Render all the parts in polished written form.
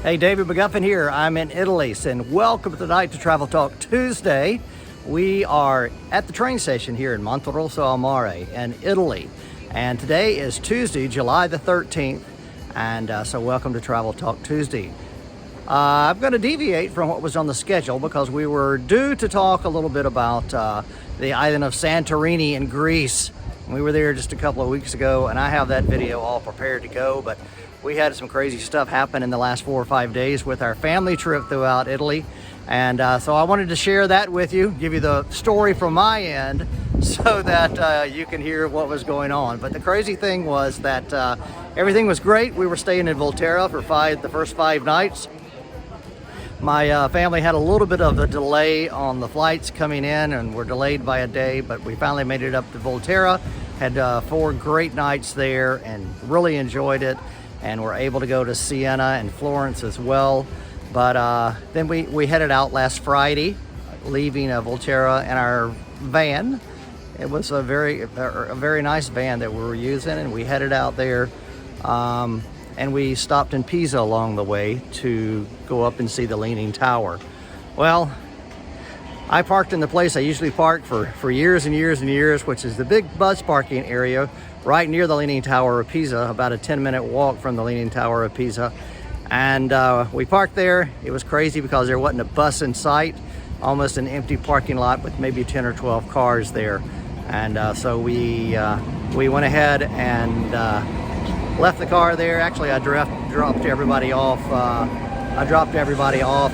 Hey, David McGuffin here. I'm in Italy, and welcome tonight to Travel Talk Tuesday. We are at the train station here in Monterosso al Mare in Italy, and today is Tuesday, July the 13th, and so welcome to Travel Talk Tuesday. I'm going to deviate from what was on the schedule because we were due to talk a little bit about the island of Santorini in Greece. We were there just a couple of weeks ago, and I have that video all prepared to go, but we had some crazy stuff happen in the last 4 or 5 days with our family trip throughout Italy. And so I wanted to share that with you, give you the story from my end so that you can hear what was going on. But the crazy thing was that everything was great. We were staying in Volterra for the first 5 nights. My family had a little bit of a delay on the flights coming in and were delayed by a day, but we finally made it up to Volterra. Had 4 great nights there and really enjoyed it. And we're able to go to Siena and Florence as well. But then we headed out last Friday, leaving Volterra in our van. It was a very nice van that we were using, and we headed out there. And we stopped in Pisa along the way to go up and see the Leaning Tower. Well, I parked in the place I usually park for years and years and years, which is the big bus parking area right near the Leaning Tower of Pisa, about a 10-minute walk from the Leaning Tower of Pisa. And we parked there. It was crazy because there wasn't a bus in sight, almost an empty parking lot with maybe 10 or 12 cars there. And so we went ahead and left the car there. Actually, I dropped everybody off. I dropped everybody off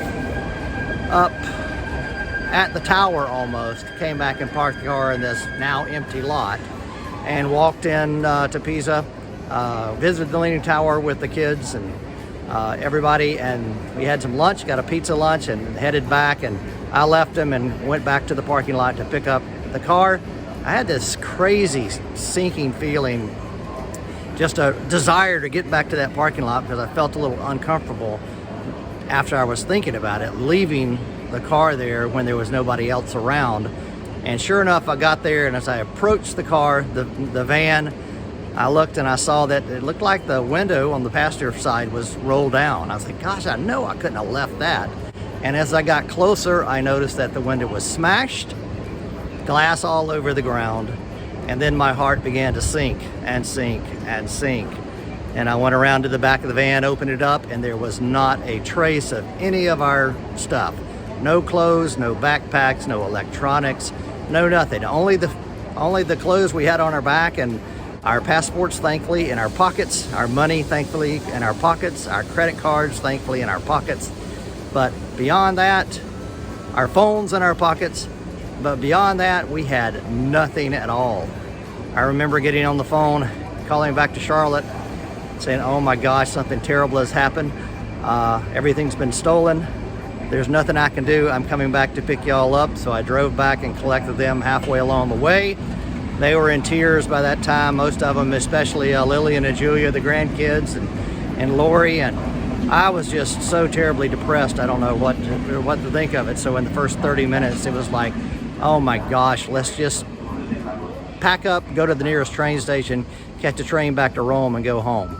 up at the tower almost. Came back and parked the car in this now empty lot and walked in to Pisa, visited the Leaning Tower with the kids and everybody, and we had some lunch, got a pizza lunch, and headed back. And I left them and went back to the parking lot to pick up the car. I had this crazy sinking feeling, just a desire to get back to that parking lot because I felt a little uncomfortable after I was thinking about it, leaving the car there when there was nobody else around. And sure enough, I got there, and as I approached the car, the van, I looked and I saw that it looked like the window on the passenger side was rolled down. I was like, gosh, I know I couldn't have left that. And as I got closer, I noticed that the window was smashed, glass all over the ground, and then my heart began to sink and sink and sink. And I went around to the back of the van, opened it up, and there was not a trace of any of our stuff. No clothes, no backpacks, no electronics, no nothing. Only the clothes we had on our back, and our passports, thankfully, in our pockets, our money, thankfully, in our pockets, our credit cards, thankfully, in our pockets. But beyond that, our phones in our pockets, but beyond that, we had nothing at all. I remember getting on the phone, calling back to Charlotte, saying, oh my gosh, something terrible has happened. Everything's been stolen. There's nothing I can do. I'm coming back to pick y'all up. So I drove back and collected them halfway along the way. They were in tears by that time, most of them, especially Lillian and Julia, the grandkids, and Lori. And I was just so terribly depressed. I don't know what to think of it. So in the first 30 minutes, it was like, oh my gosh, let's just pack up, go to the nearest train station, catch a train back to Rome, and go home.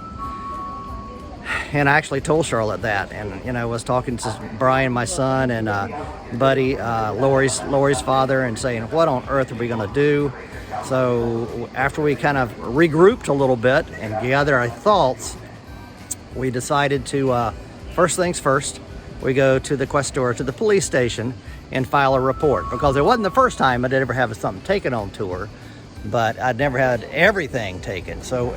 And I actually told Charlotte that, and I was talking to Brian, my son, and Buddy, Lori's father, and saying, what on earth are we going to do? So after we kind of regrouped a little bit and gathered our thoughts, we decided to, first things first, we go to the Questura, to the police station, and file a report, because it wasn't the first time I'd ever had something taken on tour, but I'd never had everything taken. So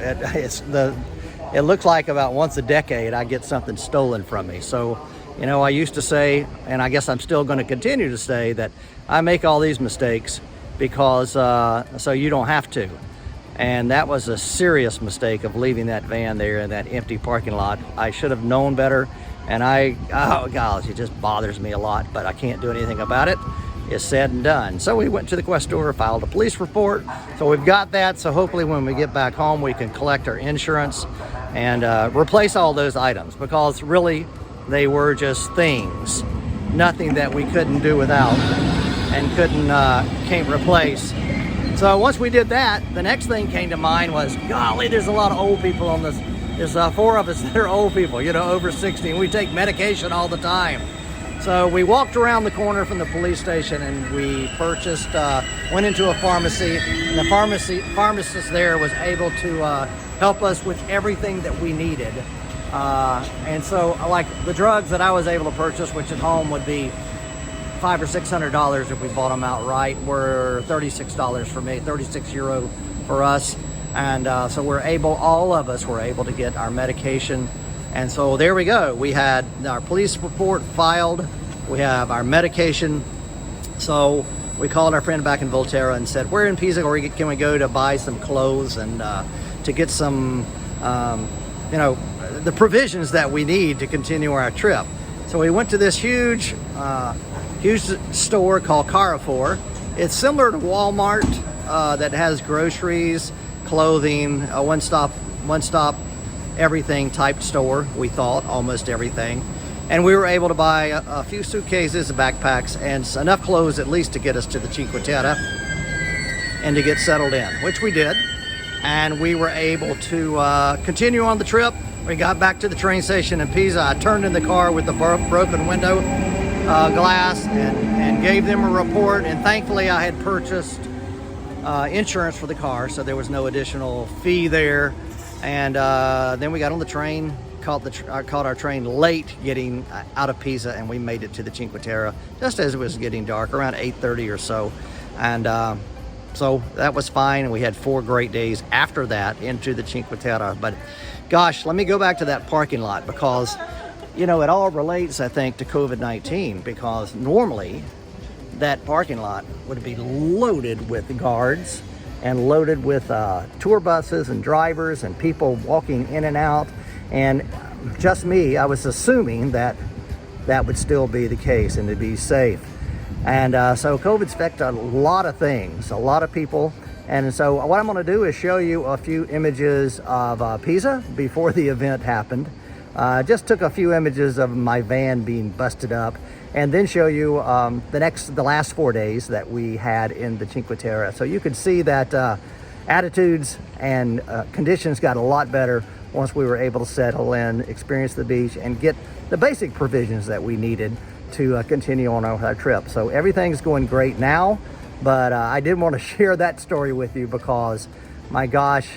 it looks like about once a decade I get something stolen from me. So, I used to say, and I guess I'm still going to continue to say, that I make all these mistakes because so you don't have to. And that was a serious mistake of leaving that van there in that empty parking lot. I should have known better, and oh gosh, it just bothers me a lot, but I can't do anything about it. It's said and done. So we went to the Questura, filed a police report. So we've got that. So hopefully when we get back home, we can collect our insurance and replace all those items, because really they were just things, nothing that we couldn't do without and can't replace. So once we did that, the next thing came to mind was, golly, there's a lot of old people on is 4 of us that are old people, you know, over 60, and we take medication all the time. So we walked around the corner from the police station and we purchased, went into a pharmacy, and the pharmacist there was able to help us with everything that we needed. And so like the drugs that I was able to purchase, which at home would be $500 or $600 if we bought them outright, were $36 for me, 36 euro for us. And so all of us were able to get our medication. And so there we go. We had our police report filed. We have our medication. So we called our friend back in Volterra and said, we're in Pisa, or can we go to buy some clothes and to get some, you know, the provisions that we need to continue our trip. So we went to this huge store called Carrefour. It's similar to Walmart that has groceries, clothing, a one-stop everything type store. We thought almost everything, and we were able to buy a few suitcases, backpacks, and enough clothes at least to get us to the Cinque Terre and to get settled in, which we did. And we were able to continue on the trip. We got back to the train station in Pisa. I turned in the car with the broken window glass and gave them a report, and thankfully I had purchased insurance for the car, so there was no additional fee there. And then we got on the train, caught our train late getting out of Pisa, and we made it to the Cinque Terre just as it was getting dark, around 8:30 or so. And so that was fine, and we had 4 great days after that into the Cinque Terre. But gosh, let me go back to that parking lot, because you know, it all relates, I think, to COVID-19, because normally that parking lot would be loaded with guards and loaded with tour buses and drivers and people walking in and out. And just me, I was assuming that that would still be the case and to be safe. And so COVID's affected a lot of things, a lot of people. And so what I'm going to do is show you a few images of Pisa before the event happened. Just took a few images of my van being busted up, and then show you the last 4 days that we had in the Cinque Terre. So you could see that attitudes and conditions got a lot better once we were able to settle in, experience the beach, and get the basic provisions that we needed to continue on our trip. So everything's going great now, but I did want to share that story with you because, my gosh,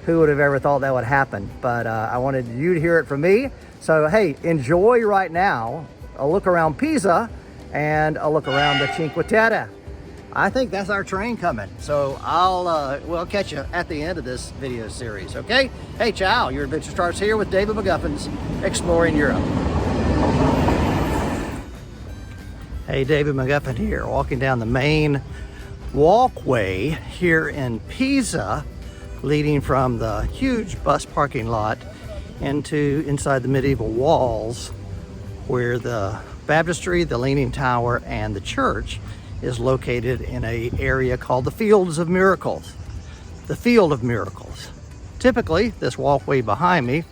who would have ever thought that would happen? But I wanted you to hear it from me. So hey, enjoy right now a look around Pisa and a look around the Cinque Terre. I think that's our train coming. So we'll catch you at the end of this video series, okay? Hey, ciao, your adventure starts here with David McGuffin's Exploring Europe. Hey, David McGuffin here, walking down the main walkway here in Pisa, leading from the huge bus parking lot inside the medieval walls, where the Baptistery, the Leaning Tower, and the church is located in an area called the Fields of Miracles. The Field of Miracles. Typically, this walkway behind me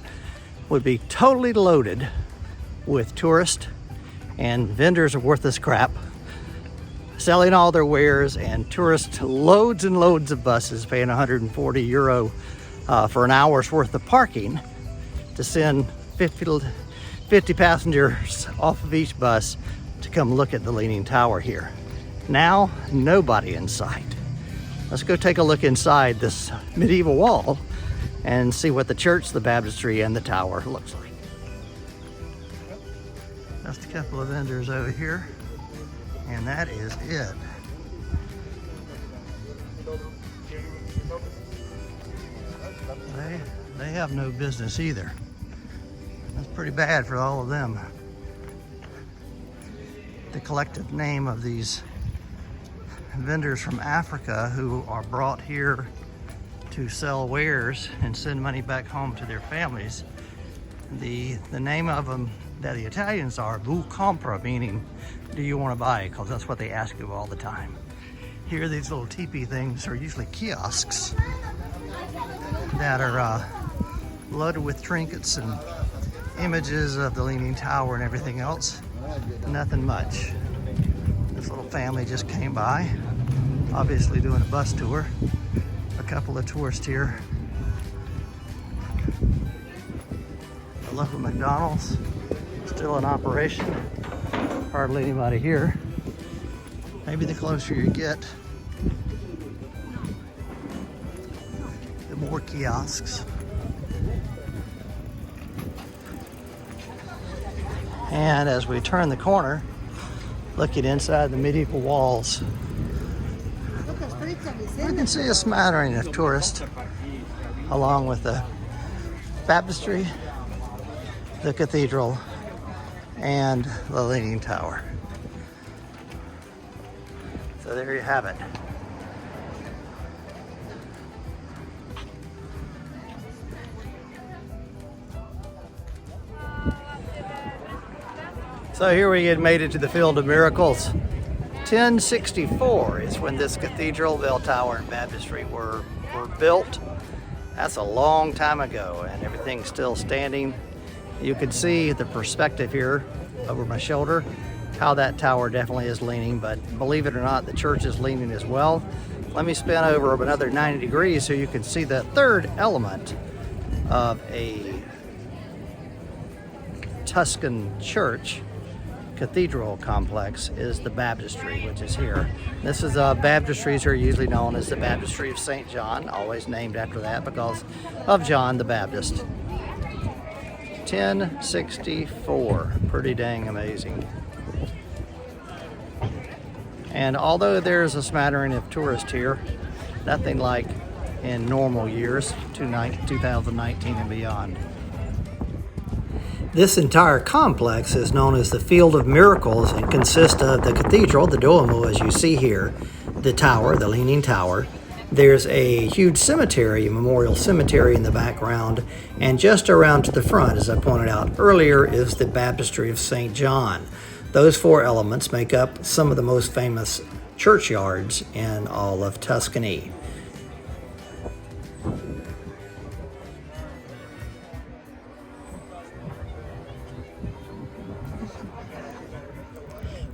would be totally loaded with tourists and vendors of worthless crap selling all their wares, and tourists, loads and loads of buses paying 140 euro for an hour's worth of parking to send 50 passengers off of each bus to come look at the Leaning Tower here. Now, nobody in sight. Let's go take a look inside this medieval wall and see what the church, the baptistry, and the tower looks like. Just a couple of vendors over here, and that is it. They have no business either. That's pretty bad for all of them. The collective name of these vendors from Africa who are brought here to sell wares and send money back home to their families. The name of them that the Italians are "vu compra," meaning do you want to buy, because that's what they ask you all the time. Here, these little teepee things are usually kiosks that are loaded with trinkets and images of the Leaning Tower and everything else. Nothing much. This little family just came by, obviously doing a bus tour. A couple of tourists here local McDonald's still in operation. Hardly anybody here. Maybe the closer you get, the more kiosks. And as we turn the corner, looking inside the medieval walls, we can see a smattering of tourists, along with the Baptistery, the cathedral, and the Leaning Tower. So there you have it. So here we had made it to the Field of Miracles. 1064 is when this cathedral, bell tower, and baptistry were built. That's a long time ago, and everything's still standing. You can see the perspective here over my shoulder, how that tower definitely is leaning, but believe it or not, the church is leaning as well. Let me spin over another 90 degrees so you can see the third element of a Tuscan church cathedral complex is the baptistry, which is here. This is baptistries are usually known as the Baptistery of St. John, always named after that because of John the Baptist. 1064, pretty dang amazing. And although there's a smattering of tourists here, nothing like in normal years, 2019 and beyond. This entire complex is known as the Field of Miracles and consists of the cathedral, the Duomo, as you see here, the tower, the Leaning Tower. There's a huge cemetery, a memorial cemetery in the background, and just around to the front, as I pointed out earlier, is the Baptistery of St. John. Those four elements make up some of the most famous churchyards in all of Tuscany.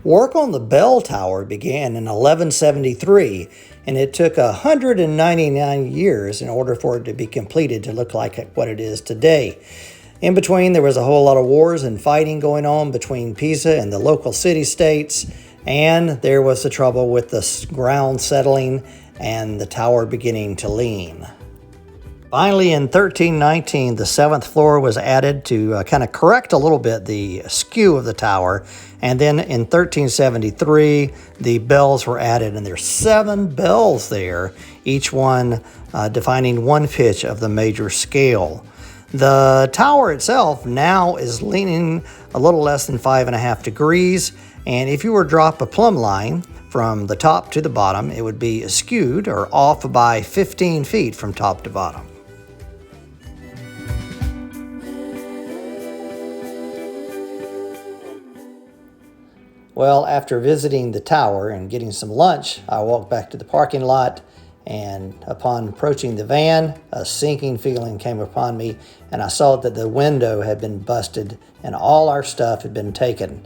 Work on the bell tower began in 1173, and it took 199 years in order for it to be completed to look like what it is today. In between, there was a whole lot of wars and fighting going on between Pisa and the local city-states, and there was the trouble with the ground settling and the tower beginning to lean. Finally, in 1319, the seventh floor was added to kind of correct a little bit the skew of the tower. And then in 1373, the bells were added, and there's 7 bells there, each one defining one pitch of the major scale. The tower itself now is leaning a little less than 5.5 degrees, and if you were to drop a plumb line from the top to the bottom, it would be skewed or off by 15 feet from top to bottom. Well, after visiting the tower and getting some lunch, I walked back to the parking lot, and upon approaching the van, a sinking feeling came upon me, and I saw that the window had been busted and all our stuff had been taken.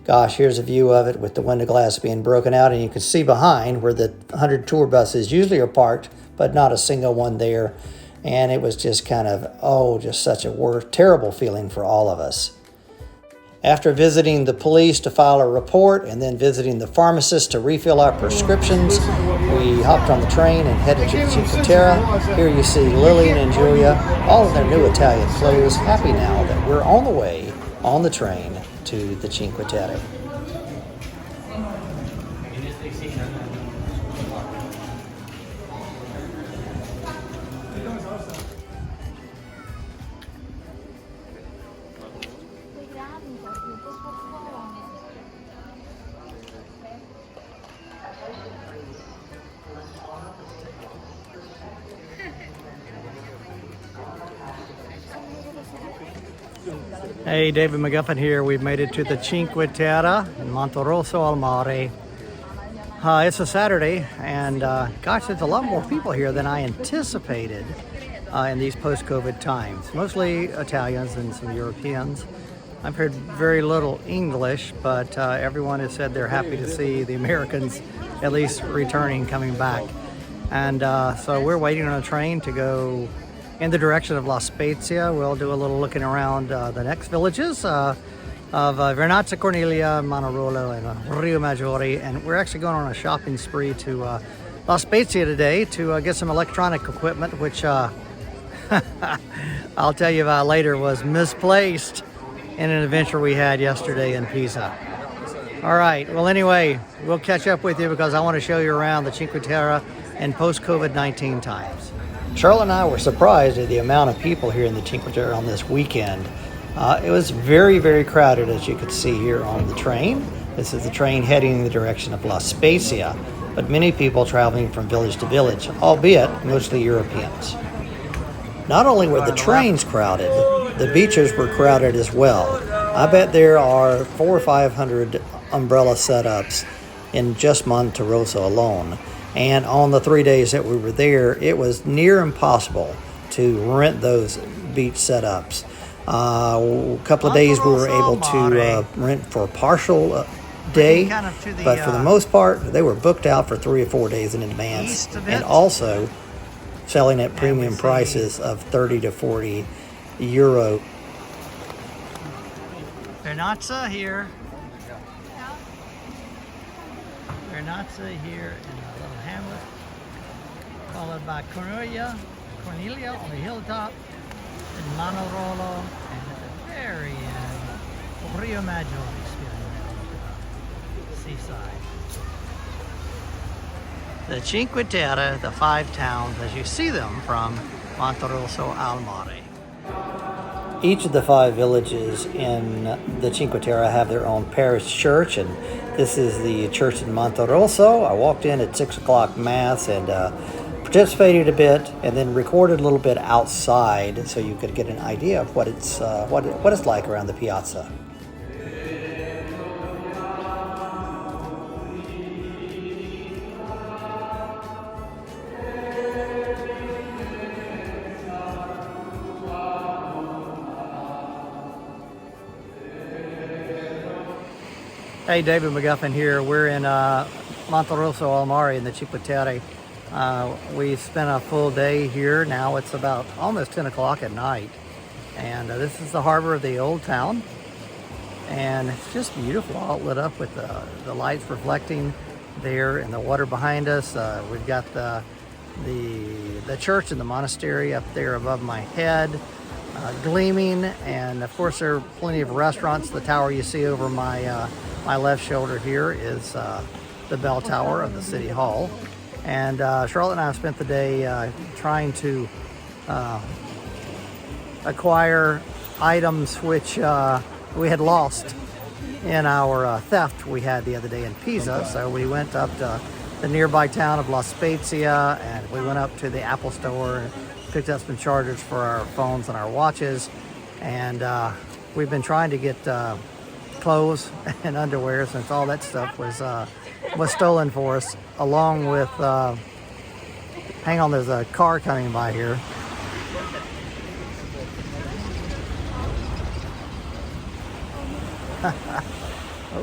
Gosh, here's a view of it with the window glass being broken out, and you can see behind where the 100 tour buses usually are parked, but not a single one there. And it was just kind of, just such a terrible feeling for all of us. After visiting the police to file a report and then visiting the pharmacist to refill our prescriptions, we hopped on the train and headed to Cinque Terre. Here you see Lillian and Julia, all in their new Italian clothes, happy now that we're on the way on the train to the Cinque Terre. Hey, David McGuffin here. We've made it to the Cinque Terre in Monterosso al Mare. It's a Saturday, and gosh, there's a lot more people here than I anticipated in these post-COVID times. Mostly Italians and some Europeans. I've heard very little English, but everyone has said they're happy to see the Americans at least returning, coming back. And so we're waiting on a train to go in the direction of La Spezia. We'll do a little looking around the next villages of Vernazza, Cornelia, Monterolo, and Rio Maggiore. And we're actually going on a shopping spree to La Spezia today to get some electronic equipment, which I'll tell you about later was misplaced in an adventure we had yesterday in Pisa. All right, well anyway, we'll catch up with you because I want to show you around the Cinque Terre in post-COVID-19 times. Charlotte and I were surprised at the amount of people here in the Cinque Terre on this weekend. It was very, very crowded, as you could see here on the train. This is the train heading in the direction of La Spezia, but many people traveling from village to village, albeit mostly Europeans. Not only were the trains crowded, the beaches were crowded as well. I bet there are 400 or 500 umbrella setups in just Monterosso alone. And on the 3 days that we were there, it was near impossible to rent those beach setups. A couple of days we were able to rent for a partial day, but for the most part, they were booked out for 3 or 4 days in advance, and also selling at premium prices of 30 to 40 euro. Vernazza here. Vernazza here in a little hamlet, followed by Cornelia on the hilltop, and Monterolo, and at the very end, Rio Maggiore, the seaside. The Cinque Terre, the 5 towns as you see them from Monterosso al Mare. Each of the 5 villages in the Cinque Terre have their own parish church, and this is the church in Monterosso. I walked in at 6 o'clock mass and participated a bit, and then recorded a little bit outside so you could get an idea of what it's like around the piazza. Hey, David McGuffin here. We're in Monterosso al Mare in the Cinque Terre. We spent a full day here. Now it's about almost 10 o'clock at night. And this is the harbor of the old town. And it's just beautiful, all lit up with the lights reflecting there in the water behind us. We've got the church and the monastery up there above my head, gleaming. And of course there are plenty of restaurants. The tower you see over my left shoulder here is the bell tower of the city hall. And Charlotte and I have spent the day trying to acquire items which we had lost in our theft we had the other day in Pisa. So we went up to the nearby town of La Spezia, and we went up to the Apple store and picked up some chargers for our phones and our watches. And we've been trying to get clothes and underwear, since all that stuff was stolen for us, along with hang on, there's a car coming by here.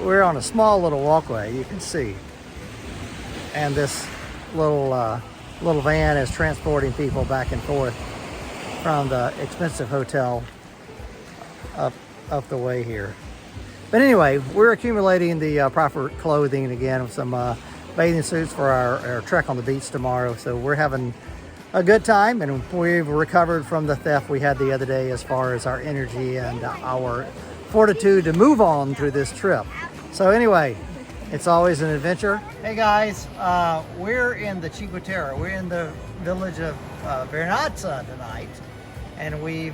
We're on a small little walkway, you can see, and this little van is transporting people back and forth from the expensive hotel up the way here. But anyway, we're accumulating the proper clothing again, with some bathing suits for our trek on the beach tomorrow. So we're having a good time, and we've recovered from the theft we had the other day as far as our energy and our fortitude to move on through this trip. So anyway, it's always an adventure. Hey guys, we're in the Cinque Terre. We're in the village of Vernazza tonight, and we've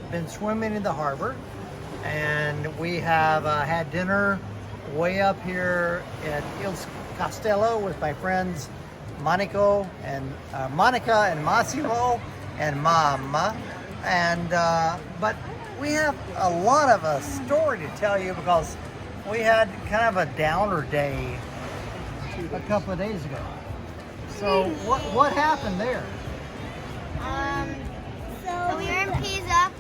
been swimming in the harbor. And we have had dinner way up here at Il Castello with my friends Monica and Massimo and Mama. And but we have a lot of a story to tell you, because we had kind of a downer day a couple of days ago. So what happened there? So we were in Pisa,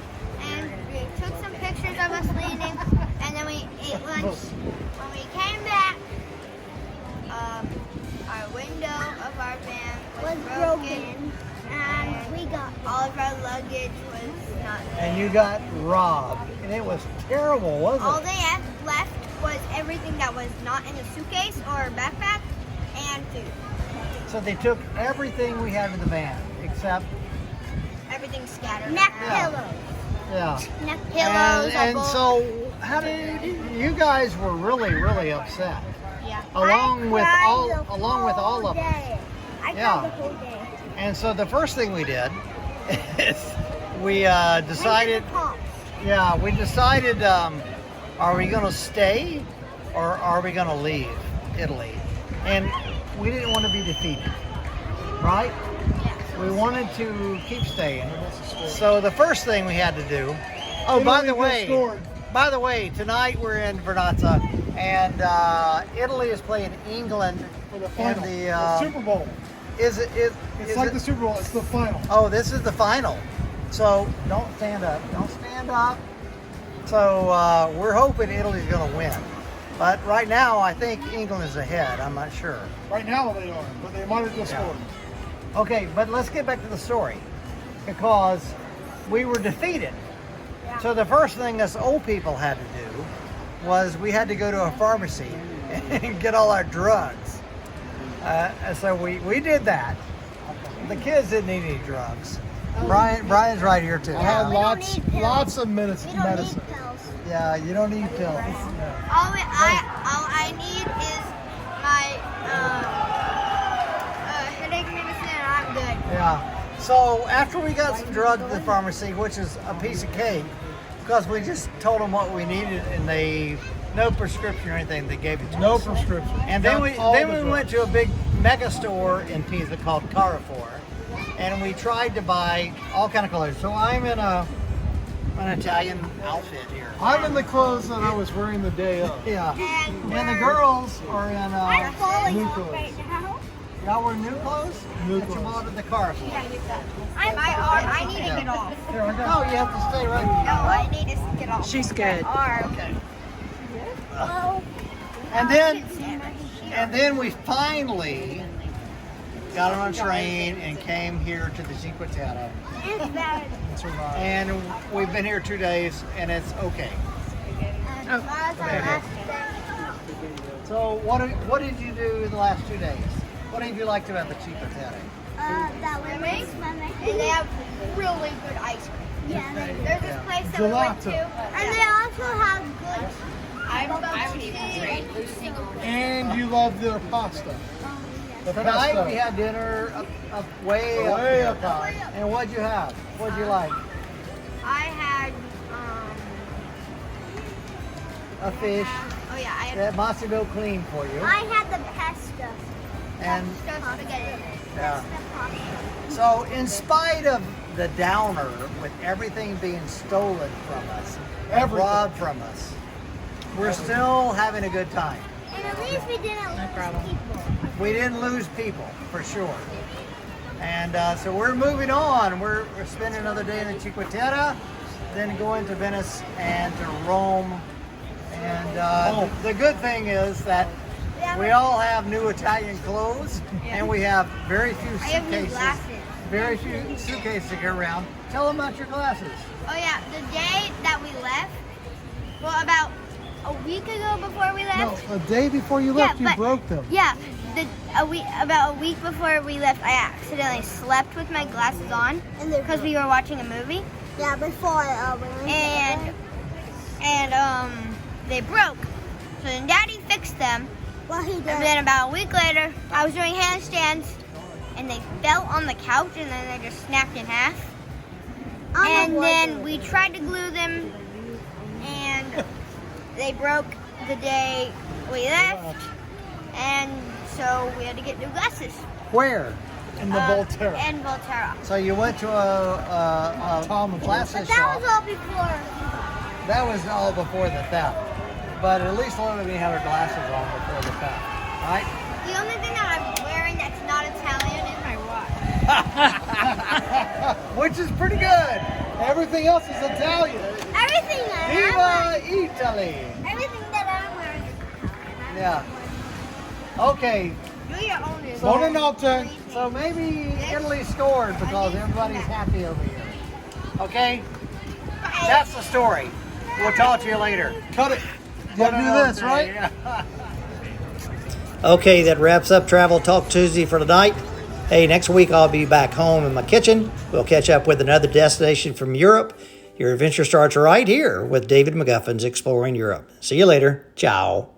and we took some pictures of us leaving, and then we ate lunch. When we came back, our window of our van was broken, and we got all of our luggage was not there. And you got robbed, and it was terrible, wasn't All it? they had left was everything that was not in a suitcase or a backpack and food. So they took everything we had in the van, except Everything scattered. Neck pillows. yeah. Neck pillows. And so, how did you guys were really upset, yeah. along with all of us. I Yeah. cried the whole day. And so the first thing we did is we decided. Yeah, we decided. Are we going to stay, or are we going to leave Italy? And we didn't want to be defeated, right? We wanted to keep staying. So the first thing we had to do. Oh, by the way, tonight we're in Vernazza, and Italy is playing England For the final, in the Super Bowl. Is it? It's like the Super Bowl. It's the final. Oh, this is the final. So don't stand up. Don't stand up. So we're hoping Italy's going to win. But right now, I think England is ahead. I'm not sure. Right now they are, but they might have just scored. Okay, but let's get back to the story. Because we were defeated. Yeah. So the first thing us old people had to do was we had to go to a pharmacy and get all our drugs. So we did that. The kids didn't need any drugs. Brian's right here too. I had we don't need pills. lots of medicine. We don't need pills. Yeah, you don't need pills. All I need is my headache medicine, and I'm good. Yeah. So after we got some drugs at the pharmacy, which is a piece of cake, because we just told them what we needed, and they no prescription or anything, they gave it to No us. prescription. And then Got we all the went to a big mega store in Pisa called Carrefour, and we tried to buy all kind of colors. So I'm in an Italian outfit here. I'm in the clothes that I was wearing the day of. Yeah. And And the girls are in I'm falling new off clothes. right now. y'all wear new clothes? New That you clothes. bought at the Carrefour. I need to get off. Here we go. No, you have to stay right here. No, I need to get off. She's good. Arm. Okay. Oh. And then we finally got on a train and came here to the Cinque Terre. It's bad. And we've been here 2 days, and it's okay. So what did you do the last 2 days? What have you liked about the Cinque Terre? That we went swimming. And they have really good ice cream. Yeah. There's this place that we went to. And they also have good And you love their pasta. The Tonight pesto. we had dinner up way Way up up here. high. And what'd you have? What'd you like? I had A fish. oh yeah, I had That Massimo cleaned for you. I had the pesto. And Spaghetti. yeah. So in spite of the downer with everything being stolen from us, Everything. robbed from us, we're still having a good time. And at least we didn't lose people. We didn't lose people, for sure. And so we're moving on. We're spending another day in the Cinque Terre, then going to Venice and to Rome. And the good thing is that we all have new Italian clothes, and we have very few I have new suitcases. glasses. Very few suitcases to get around. Tell them about your glasses. Oh yeah, the day that we left, well about a week ago before we No, left. a day before you left, Yeah, you broke them. Yeah, about a week before we left, I accidentally slept with my glasses on because we were watching a movie. Yeah, before and they broke. So then Daddy fixed them. Well, he did. And then about a week later, I was doing handstands, and they fell on the couch, and then they just snapped in half. And then we tried to glue them, and they broke the day we left, and so we had to get new glasses. Where? In the Volterra. And Volterra. So you went to a glasses But that shop. was all before. That was all before the theft. But at least one of me had her glasses on before the theft, right? The only thing that I'm wearing that's not Italian is my watch. Which is pretty good. Everything else is Italian. Everything that Viva Italy! everything that I'm wearing is Italian. Yeah. Okay. Do your own. Buonanotte. So maybe Italy scored because everybody's happy over here. Okay? That's the story. We'll talk to you later. Cut it. You gotta do this, right? Okay, that wraps up Travel Talk Tuesday for tonight. Hey, next week I'll be back home in my kitchen. We'll catch up with another destination from Europe. Your adventure starts right here with David McGuffin's Exploring Europe. See you later. Ciao.